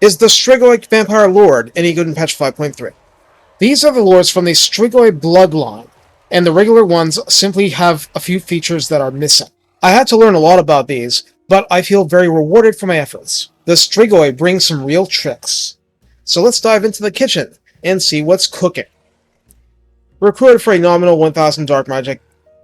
Is the Strigoi Vampire Lord any good in patch 5.3? These are the lords from the Strigoi Bloodline, and the regular ones simply have a few features that are missing. I had to learn a lot about these, but I feel very rewarded for my efforts. The Strigoi bring some real tricks. So let's dive into the kitchen and see what's cooking. Recruited for a nominal 1000 dark magic.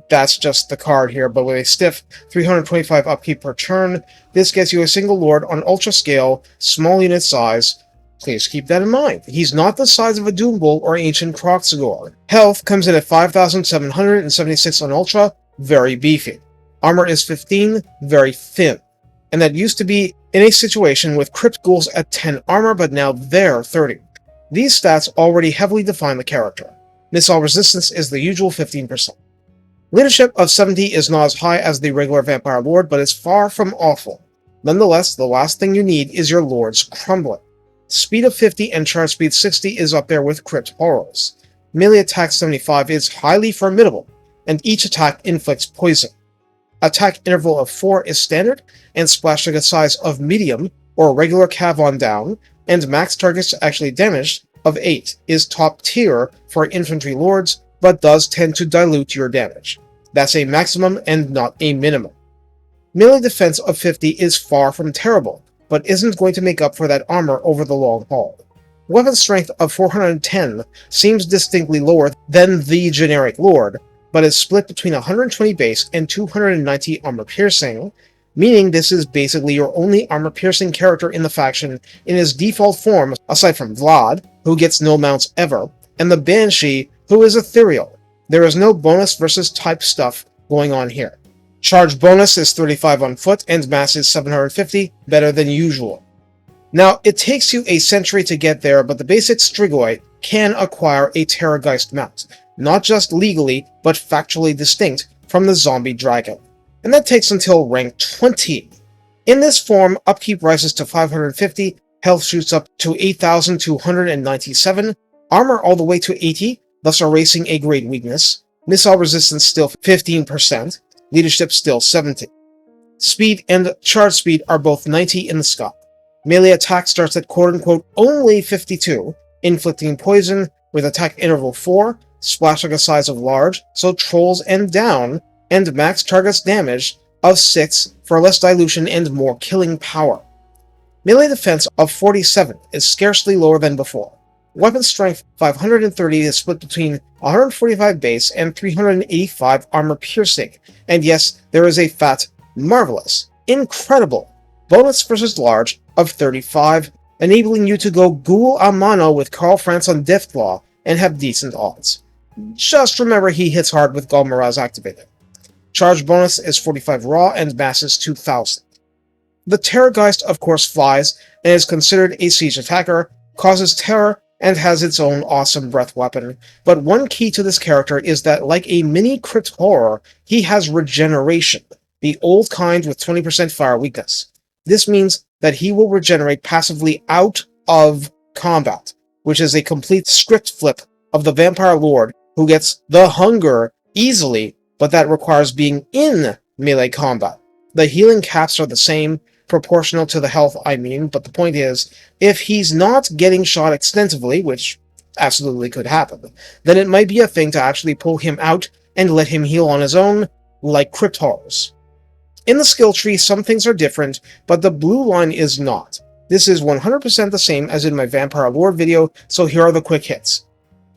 That's just the card here, but with a stiff 325 upkeep per turn, this gets you a single lord on ultra scale, small unit size. Please keep that in mind. He's not the size of a Doom Bull or Ancient Kroxigor. Health comes in at 5,776 on ultra, very beefy. Armor is 15, very thin. And that used to be in a situation with Crypt Ghouls at 10 armor, but now they're 30. These stats already heavily define the character. Missile resistance is the usual 15%. Leadership of 70 is not as high as the regular Vampire Lord, but is far from awful. Nonetheless, the last thing you need is your Lord's crumbling. Speed of 50 and charge speed 60 is up there with Crypt Horrors. Melee attack 75 is highly formidable, and each attack inflicts poison. Attack interval of 4 is standard, and splash target size of medium, or regular cav on down, and max targets actually damaged of 8 is top tier for infantry lords, but does tend to dilute your damage. That's a maximum and not a minimum. Melee defense of 50 is far from terrible, but isn't going to make up for that armor over the long haul. Weapon strength of 410 seems distinctly lower than the generic lord, but is split between 120 base and 290 armor piercing, meaning this is basically your only armor piercing character in the faction in his default form, aside from Vlad, who gets no mounts ever, and the Banshee, who is ethereal. There is no bonus versus type stuff going on here. Charge bonus is 35 on foot, and mass is 750, better than usual. Now, it takes you a century to get there, but the basic Strigoi can acquire a Terrorgheist mount, not just legally, but factually distinct from the zombie dragon. And that takes until rank 20. In this form, upkeep rises to 550, health shoots up to 8,297, armor all the way to 80, thus erasing a great weakness, missile resistance still 15%, leadership still 70. Speed and charge speed are both 90 in the sky. Melee attack starts at quote-unquote only 52, inflicting poison with attack interval 4, splash target size of large, so trolls and down, and max targets damage of 6 for less dilution and more killing power. Melee defense of 47 is scarcely lower than before. Weapon strength 530 is split between 145 base and 385 armor piercing, and yes, there is a fat, marvelous, incredible bonus versus large of 35, enabling you to go ghoul a mano with Karl Franz on Deathclaw and have decent odds. Just remember he hits hard with Galmaraz activated. Charge bonus is 45 raw and mass is 2000. The Terrorgheist of course flies and is considered a siege attacker, causes terror, and has its own awesome breath weapon, but one key to this character is that like a mini Crypt Horror, he has regeneration, the old kind with 20% fire weakness. This means that he will regenerate passively out of combat, which is a complete script flip of the Vampire Lord, who gets the hunger easily, but that requires being in melee combat. The healing caps are the same, proportional to the health I mean, but the point is, if he's not getting shot extensively, which absolutely could happen, then it might be a thing to actually pull him out and let him heal on his own, like Crypt Horrors. In the skill tree, some things are different, but the blue line is not. This is 100% the same as in my Vampire Lord video, so here are the quick hits.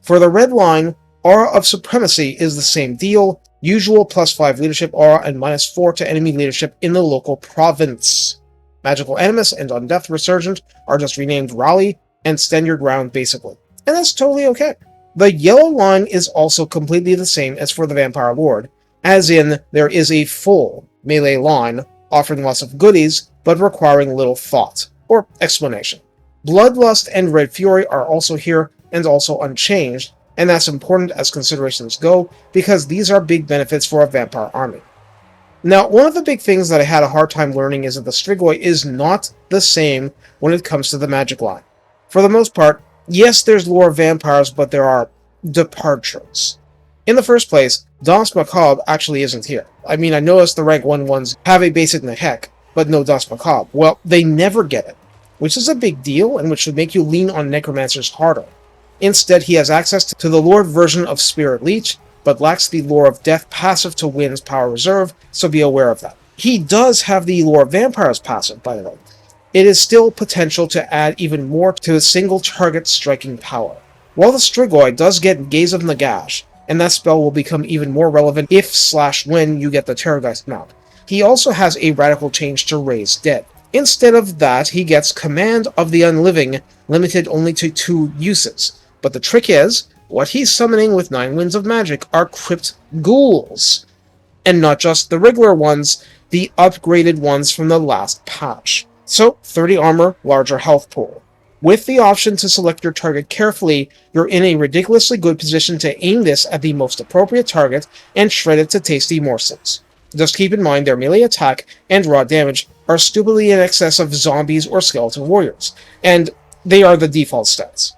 For the red line, Aura of Supremacy is the same deal, usual +5 leadership aura and -4 to enemy leadership in the local province. Magical Animus and Undeath Resurgent are just renamed Rally and Stand Your Ground basically, and that's totally okay. The yellow line is also completely the same as for the Vampire Lord, as in there is a full melee line offering lots of goodies but requiring little thought or explanation. Bloodlust and Red Fury are also here and also unchanged, and that's important as considerations go because these are big benefits for a vampire army. Now, one of the big things that I had a hard time learning is that the Strigoi is not the same when it comes to the magic line. For the most part, yes, there's lore of vampires, but there are departures. In the first place, Das Macabre actually isn't here. I mean, I noticed the rank 1 ones have a basic Nehek, but no Das Macabre. Well, they never get it. which is a big deal and which should make you lean on necromancers harder. Instead, he has access to the Lord version of Spirit Leech, but lacks the Lore of Death passive to Wind's Power Reserve, so be aware of that. He does have the Lore of Vampires passive, by the way. It is still potential to add even more to a single target striking power. While the Strigoi does get Gaze of Nagash, and that spell will become even more relevant if/when you get the Terrorgheist mount, he also has a radical change to Raise Dead. Instead of that, he gets Command of the Unliving, limited only to 2 uses. But the trick is, what he's summoning with 9 Winds of Magic are Crypt Ghouls. And not just the regular ones, the upgraded ones from the last patch. So, 30 armor, larger health pool. With the option to select your target carefully, you're in a ridiculously good position to aim this at the most appropriate target and shred it to tasty morsels. Just keep in mind their melee attack and raw damage are stupidly in excess of zombies or skeleton warriors, and they are the default stats.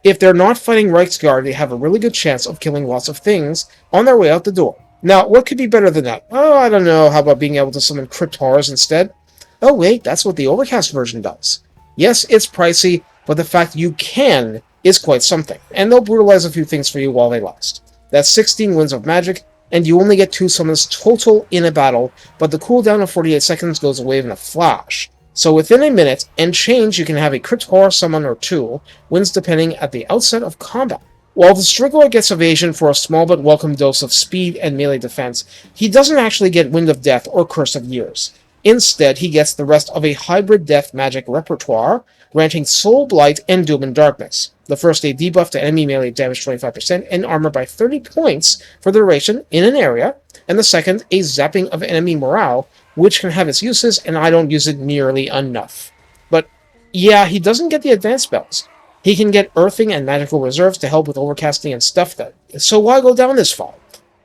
If they're not fighting Reiksguard, they have a really good chance of killing lots of things on their way out the door. Now, what could be better than that? Oh, I don't know, how about being able to summon Crypt Horrors instead? Oh wait, that's what the Overcast version does. Yes, it's pricey, but the fact you can is quite something, and they'll brutalize a few things for you while they last. That's 16 Winds of Magic, and you only get 2 summons total in a battle, but the cooldown of 48 seconds goes away in a flash. So within a minute and change, you can have a Crypt Horror summon or 2, wins depending at the outset of combat. While the Strigoi gets evasion for a small but welcome dose of speed and melee defense, he doesn't actually get Wind of Death or Curse of Years. Instead, he gets the rest of a hybrid death magic repertoire, granting Soul Blight and Doom and Darkness. The first a debuff to enemy melee damage 25% and armor by 30 points for the duration in an area, and the second a zapping of enemy morale, which can have its uses, and I don't use it nearly enough. But yeah, he doesn't get the advanced spells. He can get Earthing and Magical Reserves to help with overcasting and stuff then. So why go down this far?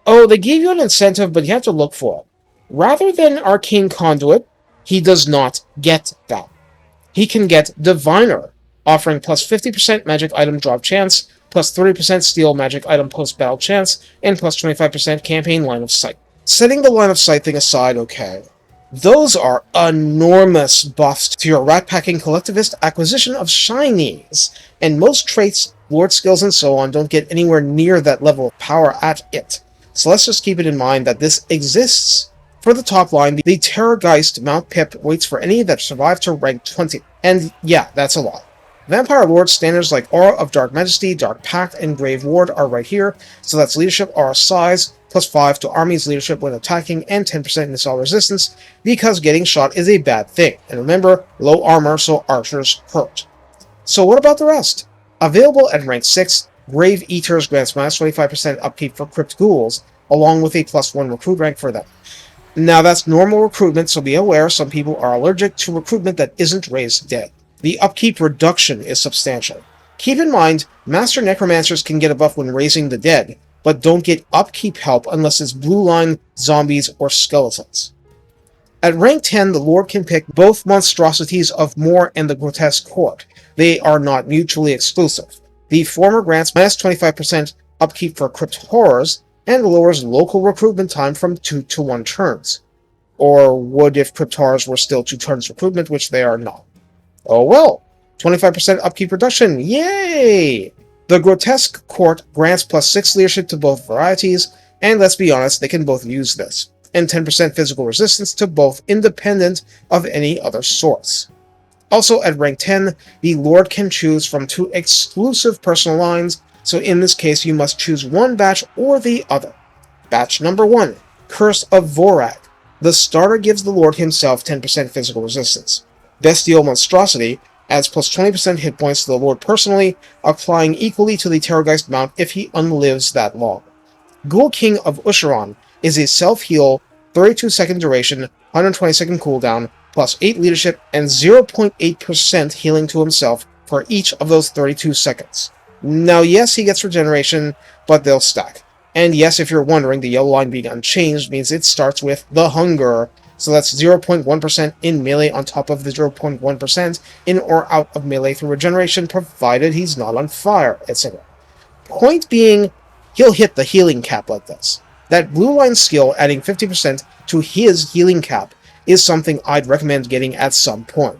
Oh, they gave you an incentive, but you have to look for it. Rather than Arcane Conduit, he does not get that. He can get Diviner, offering plus 50% magic item drop chance, plus 30% steal magic item post-battle chance, and plus 25% campaign line of sight. Setting the line of sight thing aside, okay, those are enormous buffs to your rat-packing collectivist acquisition of shinies, and most traits, lord skills, and so on don't get anywhere near that level of power at it. So let's just keep it in mind that this exists. For the top line, the Terrorgheist Mount Pip waits for any that survive to rank 20. And yeah, that's a lot. Vampire Lord standards like Aura of Dark Majesty, Dark Pact, and Grave Ward are right here, so that's leadership aura size, plus 5 to Army's leadership when attacking, and 10% missile resistance, because getting shot is a bad thing. And remember, low armor, so archers hurt. So what about the rest? Available at rank 6, Grave Eaters grants minus 25% upkeep for Crypt Ghouls, along with a plus 1 recruit rank for them. Now that's normal recruitment, so be aware some people are allergic to recruitment that isn't raised dead. The upkeep reduction is substantial. Keep in mind, Master Necromancers can get a buff when raising the dead, but don't get upkeep help unless it's blue line, zombies, or skeletons. At rank 10, the Lord can pick both Monstrosities of Moor and the Grotesque Court. They are not mutually exclusive. The former grants minus 25% upkeep for Crypt Horrors, and lowers local recruitment time from 2 to 1 turns. Or would if Crypt Horrors were still 2 turns recruitment, which they are not. Oh well, 25% upkeep reduction, yay! The Grotesque Court grants plus 6 leadership to both varieties, and let's be honest, they can both use this, and 10% physical resistance to both independent of any other source. Also at rank 10, the Lord can choose from 2 exclusive personal lines, so in this case you must choose one batch or the other. Batch number 1, Curse of Vorag. The starter gives the Lord himself 10% physical resistance. Bestial Monstrosity adds plus 20% hit points to the Lord personally, applying equally to the Terrorgheist mount if he unlives that long. Ghoul King of Usheron is a self-heal, 32-second duration, 120-second cooldown, plus 8 leadership, and 0.8% healing to himself for each of those 32 seconds. Now yes, he gets regeneration, but they'll stack. And yes, if you're wondering, the yellow line being unchanged means it starts with the Hunger, so that's 0.1% in melee on top of the 0.1% in or out of melee through regeneration, provided he's not on fire, etc. Point being, he'll hit the healing cap like this. That blue line skill adding 50% to his healing cap is something I'd recommend getting at some point.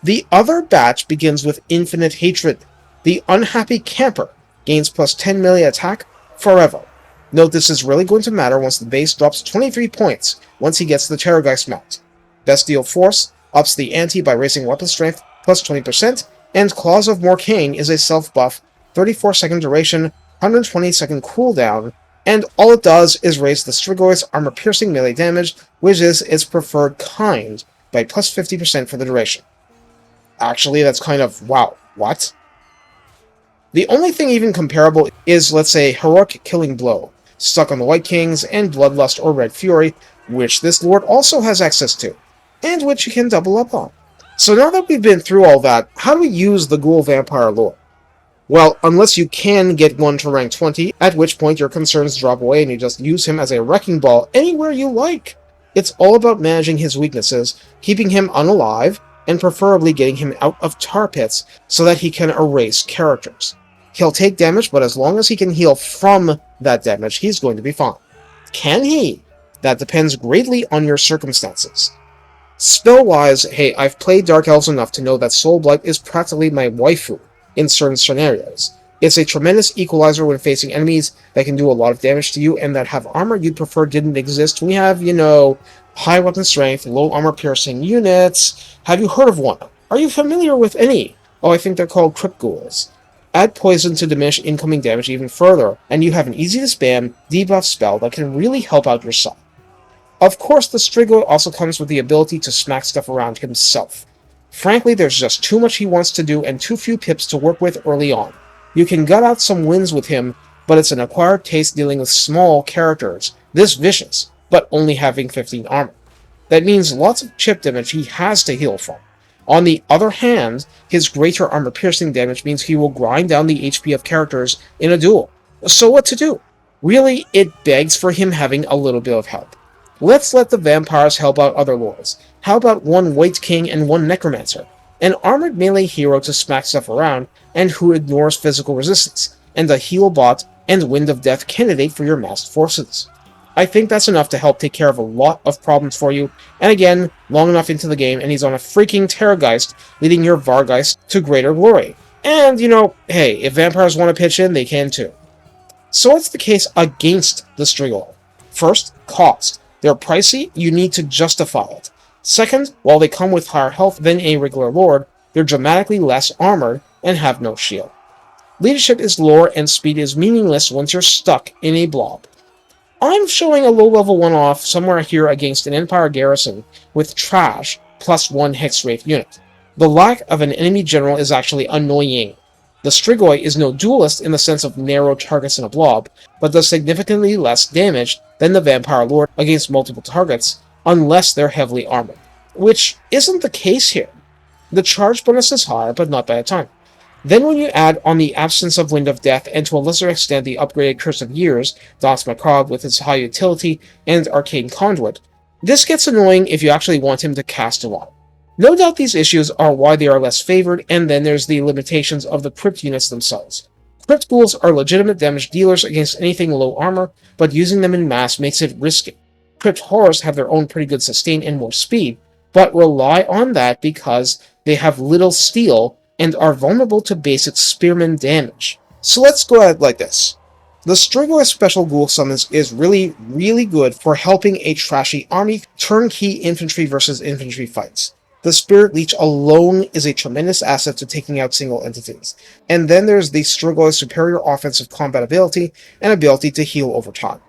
The other batch begins with Infinite Hatred. The Unhappy Camper gains plus 10 melee attack forever. Note this is really going to matter once the base drops 23 points once he gets the Terrorgheist mount. Bestial Force ups the ante by raising weapon strength plus 20%, and Claws of Morcane is a self-buff, 34-second duration, 120-second cooldown, and all it does is raise the Strigoi's armor-piercing melee damage, which is its preferred kind, by plus 50% for the duration. Actually, that's kind of, wow, what? The only thing even comparable is, let's say, Heroic Killing Blow, Stuck on the White Kings, and Bloodlust or Red Fury, which this lord also has access to, and which you can double up on. So now that we've been through all that, how do we use the Ghoul Vampire lore? Well, unless you can get one to rank 20, at which point your concerns drop away and you just use him as a wrecking ball anywhere you like. It's all about managing his weaknesses, keeping him unalive, and preferably getting him out of tar pits so that he can erase characters. He'll take damage, but as long as he can heal from that damage, he's going to be fine. Can he? That depends greatly on your circumstances. Spell-wise, hey, I've played Dark Elves enough to know that Soul Blight is practically my waifu in certain scenarios. It's a tremendous equalizer when facing enemies that can do a lot of damage to you and that have armor you'd prefer didn't exist. We have, high weapon strength, low armor piercing units. Have you heard of one? Are you familiar with any? Oh, I think they're called Crypt Ghouls. Add poison to diminish incoming damage even further, and you have an easy-to-spam, debuff spell that can really help out your side. Of course, the Strigoi also comes with the ability to smack stuff around himself. Frankly, there's just too much he wants to do and too few pips to work with early on. You can gut out some wins with him, but it's an acquired taste dealing with small characters, this vicious, but only having 15 armor. That means lots of chip damage he has to heal from. On the other hand, his greater armor-piercing damage means he will grind down the HP of characters in a duel. So what to do? Really, it begs for him having a little bit of help. Let's let the vampires help out other lords. How about one White King and one Necromancer? An armored melee hero to smack stuff around, and who ignores physical resistance, and a heal bot and Wind of Death candidate for your massed forces. I think that's enough to help take care of a lot of problems for you, and again, long enough into the game, and he's on a freaking Terrorgheist, leading your Vargheist to greater glory. And, hey, if vampires want to pitch in, they can too. So what's the case against the Strigoi? First, cost. They're pricey, you need to justify it. Second, while they come with higher health than a regular lord, they're dramatically less armored and have no shield. Leadership is lore and speed is meaningless once you're stuck in a blob. I'm showing a low-level one-off somewhere here against an Empire garrison with trash plus 1 Hex Wraith unit. The lack of an enemy general is actually annoying. The Strigoi is no duelist in the sense of narrow targets in a blob, but does significantly less damage than the Vampire Lord against multiple targets, unless they're heavily armored. Which isn't the case here. The charge bonus is higher, but not by a ton. Then when you add on the absence of Wind of Death, and to a lesser extent the upgraded Curse of Years, Danse Macabre with its high utility, and Arcane Conduit, this gets annoying if you actually want him to cast a lot. No doubt these issues are why they are less favored, and then there's the limitations of the Crypt units themselves. Crypt Ghouls are legitimate damage dealers against anything low armor, but using them in mass makes it risky. Crypt Horrors have their own pretty good sustain and more speed, but rely on that because they have little steel and are vulnerable to basic spearman damage. So let's go at it like this. The Strigoi Special Ghoul Summons is really, really good for helping a trashy army turnkey infantry versus infantry fights. The Spirit Leech alone is a tremendous asset to taking out single entities. And then there's the Strigoi's superior offensive combat ability and ability to heal over time.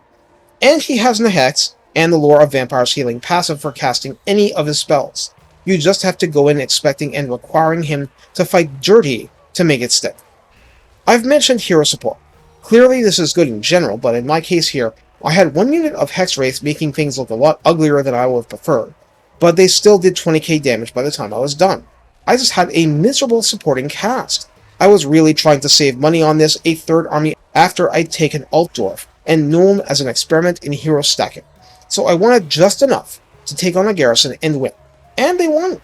And he has Hex and the Lore of Vampires healing passive for casting any of his spells. You just have to go in expecting and requiring him to fight dirty to make it stick. I've mentioned hero support. Clearly this is good in general, but in my case here, I had one unit of Hex Wraiths making things look a lot uglier than I would have preferred, but they still did 20k damage by the time I was done. I just had a miserable supporting cast. I was really trying to save money on this, a third army after I'd taken Altdorf and Nuln as an experiment in hero stacking. So I wanted just enough to take on a garrison and win. And they won.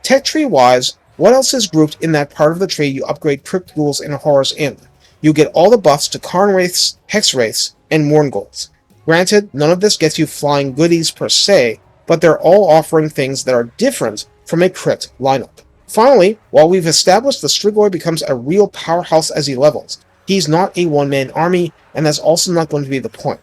Tech tree wise, what else is grouped in that part of the tree you upgrade Crypt Ghouls and Horrors in? You get all the buffs to Karn Wraiths, Hex Wraiths, and Mourn Ghouls. Granted, none of this gets you flying goodies per se, but they're all offering things that are different from a crypt lineup. Finally, while we've established the Strigoi becomes a real powerhouse as he levels, he's not a one-man army, and that's also not going to be the point.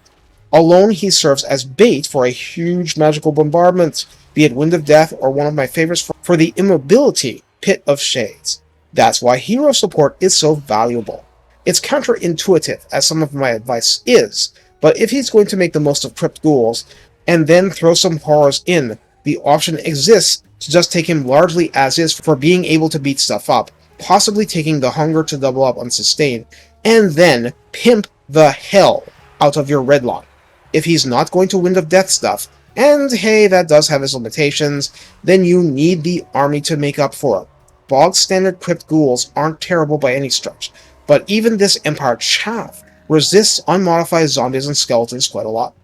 Alone, he serves as bait for a huge magical bombardment, be it Wind of Death or one of my favorites for the immobility, Pit of Shades. That's why hero support is so valuable. It's counterintuitive, as some of my advice is, but if he's going to make the most of Crypt Ghouls, and then throw some horrors in, the option exists to just take him largely as is for being able to beat stuff up, possibly taking the hunger to double up on sustain, and then pimp the hell out of your red line. If he's not going to Wind of Death stuff, and hey, that does have its limitations, then you need the army to make up for it. Bog standard Crypt Ghouls aren't terrible by any stretch, but even this Empire chaff resists unmodified zombies and skeletons quite a lot.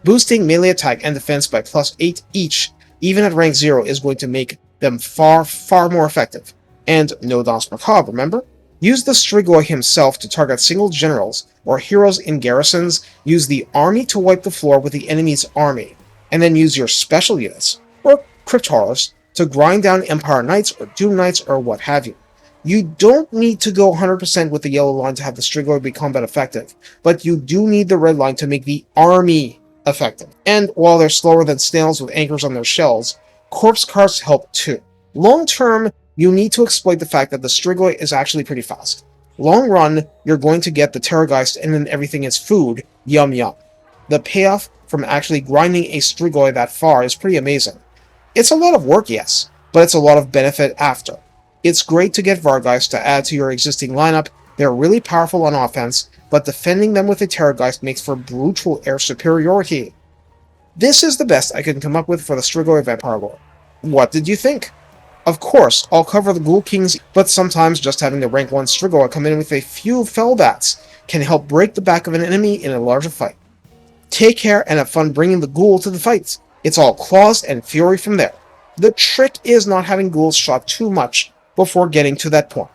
Boosting melee attack and defense by +8 each, even at rank 0, is going to make them far, far more effective. And no Danse Macabre, remember? Use the Strigoi himself to target single generals or heroes in garrisons, use the army to wipe the floor with the enemy's army, and then use your special units, or Crypt Horrors, to grind down Empire Knights or Doom Knights or what have you. You don't need to go 100% with the yellow line to have the Strigoi be combat effective, but you do need the red line to make the army effective. And while they're slower than snails with anchors on their shells, corpse carts help too. Long term, you need to exploit the fact that the Strigoi is actually pretty fast. Long run, you're going to get the Terrorgheist and then everything is food, yum yum. The payoff from actually grinding a Strigoi that far is pretty amazing. It's a lot of work, yes, but it's a lot of benefit after. It's great to get Vargheist to add to your existing lineup. They're really powerful on offense, but defending them with a Terrorgheist makes for brutal air superiority. This is the best I can come up with for the Strigoi Vampire lore. What did you think? Of course, I'll cover the Ghoul Kings, but sometimes just having the rank 1 Strigoi come in with a few Fellbats can help break the back of an enemy in a larger fight. Take care and have fun bringing the Ghoul to the fights. It's all claws and fury from there. The trick is not having Ghouls shot too much before getting to that point.